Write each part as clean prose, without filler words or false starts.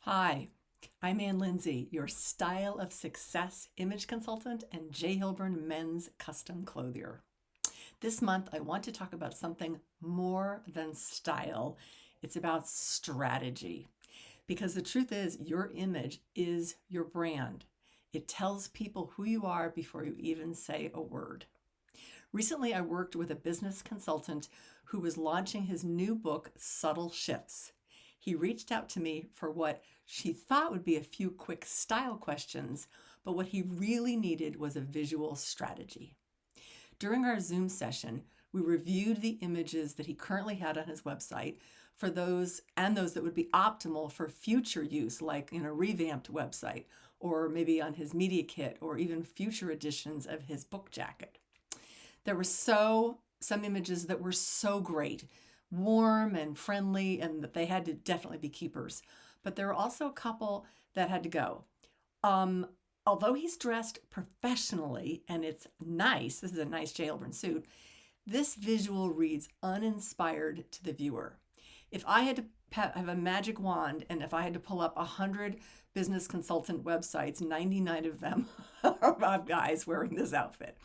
Hi, I'm Ann Lindsay, your Style of Success image consultant and J. Hilburn men's custom clothier. This month, I want to talk about something more than style. It's about strategy. Because the truth is, your image is your brand. It tells people who you are before you even say a word. Recently, I worked with a business consultant who was launching his new book, Subtle Shifts. He reached out to me for what she thought would be a few quick style questions, but what he really needed was a visual strategy. During our Zoom session, we reviewed the images that he currently had on his website for those that would be optimal for future use, like in a revamped website, or maybe on his media kit, or even future editions of his book jacket. There were some images that were so great, warm and friendly, and that they had to definitely be keepers. But there were also a couple that had to go. Um, Although he's dressed professionally and it's nice, this is a nice J. Hilburn suit, this visual reads uninspired to the viewer. If I had to have a magic wand and if I had to pull up 100 business consultant websites, 99 of them are about guys wearing this outfit.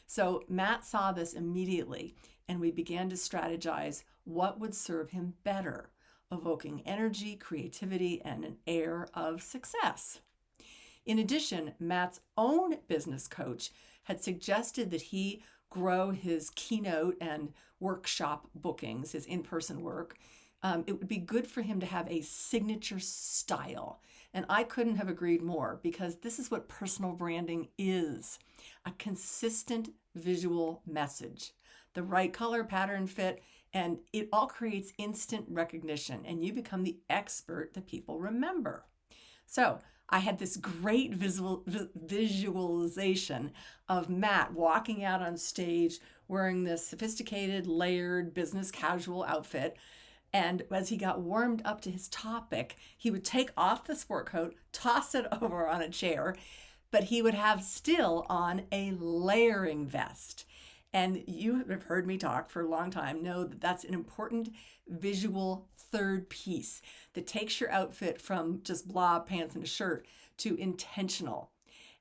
So Matt saw this immediately, and we began to strategize what would serve him better, evoking energy, creativity, and an air of success. In addition, Matt's own business coach had suggested that he grow his keynote and workshop bookings, his in person work. It would be good for him to have a signature style. And I couldn't have agreed more because this is what personal branding is: a consistent visual message, the right color, pattern, fit, and it all creates instant recognition, and you become the expert that people remember. So I had this great visualization of Matt walking out on stage wearing this sophisticated, layered business casual outfit. And as he got warmed up to his topic, he would take off the sport coat, toss it over on a chair, but he would have still on a layering vest. And you have heard me talk for a long time, know that that's an important visual third piece that takes your outfit from just blah pants and a shirt to intentional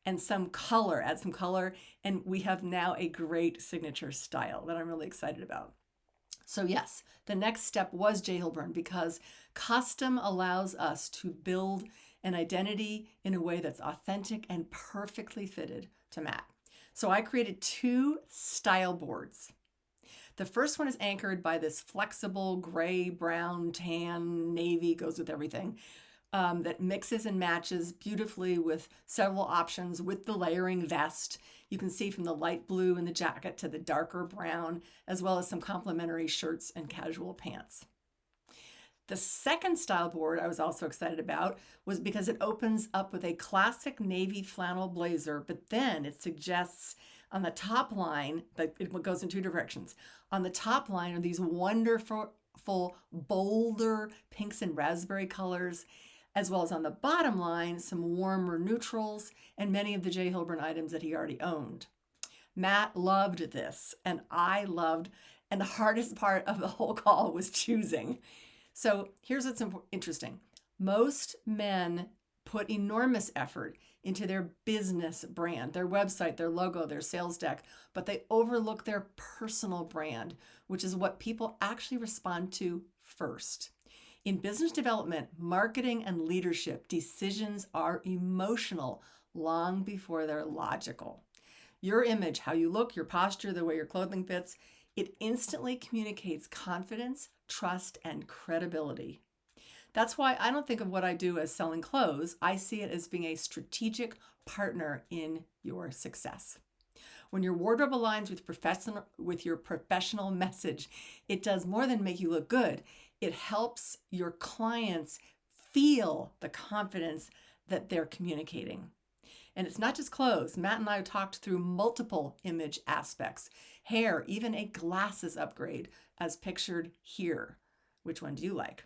and some color, add some color. And we have now a great signature style that I'm really excited about. So yes, the next step was J. Hilburn because custom allows us to build an identity in a way that's authentic and perfectly fitted to Matt. So I created 2 style boards. The first one is anchored by this flexible gray, brown, tan, navy, goes with everything, that mixes and matches beautifully with several options with the layering vest. You can see from the light blue in the jacket to the darker brown, as well as some complementary shirts and casual pants. The second style board I was also excited about was because it opens up with a classic navy flannel blazer, but then it suggests on the top line, that it goes in 2 directions. On the top line are these wonderful, bolder pinks and raspberry colors, as well as on the bottom line, some warmer neutrals and many of the J. Hilburn items that he already owned. Matt loved this, and I loved, and the hardest part of the whole call was choosing. So here's what's interesting. Most men put enormous effort into their business brand, their website, their logo, their sales deck, but they overlook their personal brand, which is what people actually respond to first. In business development, marketing, and leadership, decisions are emotional long before they're logical. Your image, how you look, your posture, the way your clothing fits, it instantly communicates confidence, trust, and credibility. That's why I don't think of what I do as selling clothes. I see it as being a strategic partner in your success. When your wardrobe aligns with your professional message, it does more than make you look good. It helps your clients feel the confidence that they're communicating. And it's not just clothes. Matt and I talked through multiple image aspects: hair, even a glasses upgrade, as pictured here. Which one do you like?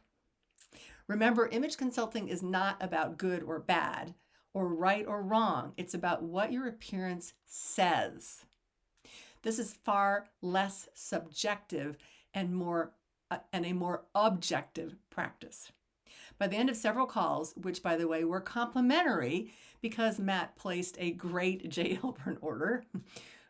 Remember, image consulting is not about good or bad, or right or wrong. It's about what your appearance says. This is far less subjective and a more objective practice. By the end of several calls, which by the way were complimentary because Matt placed a great J. Hilburn order,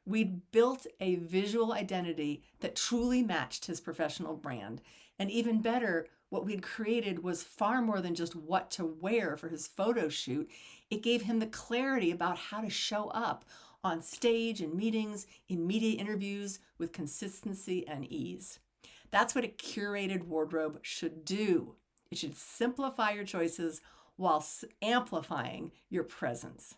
we'd built a visual identity that truly matched his professional brand. And even better, what we'd created was far more than just what to wear for his photo shoot. It gave him the clarity about how to show up on stage, in meetings, in media interviews with consistency and ease. That's what a curated wardrobe should do. It should simplify your choices while amplifying your presence.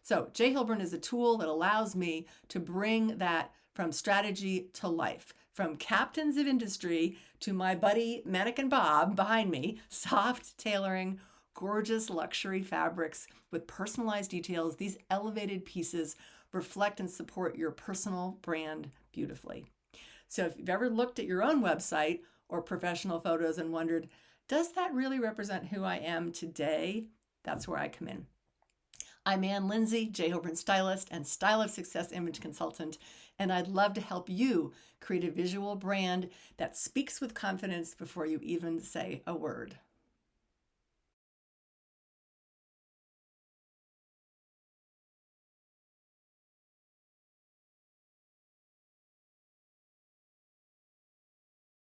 So J. Hilburn is a tool that allows me to bring that from strategy to life, from captains of industry to my buddy Mannequin Bob behind me, soft tailoring, gorgeous luxury fabrics with personalized details. These elevated pieces reflect and support your personal brand beautifully. So if you've ever looked at your own website or professional photos and wondered, does that really represent who I am today? That's where I come in. I'm Ann Lindsay, J. Hilburn stylist and Style of Success image consultant, and I'd love to help you create a visual brand that speaks with confidence before you even say a word.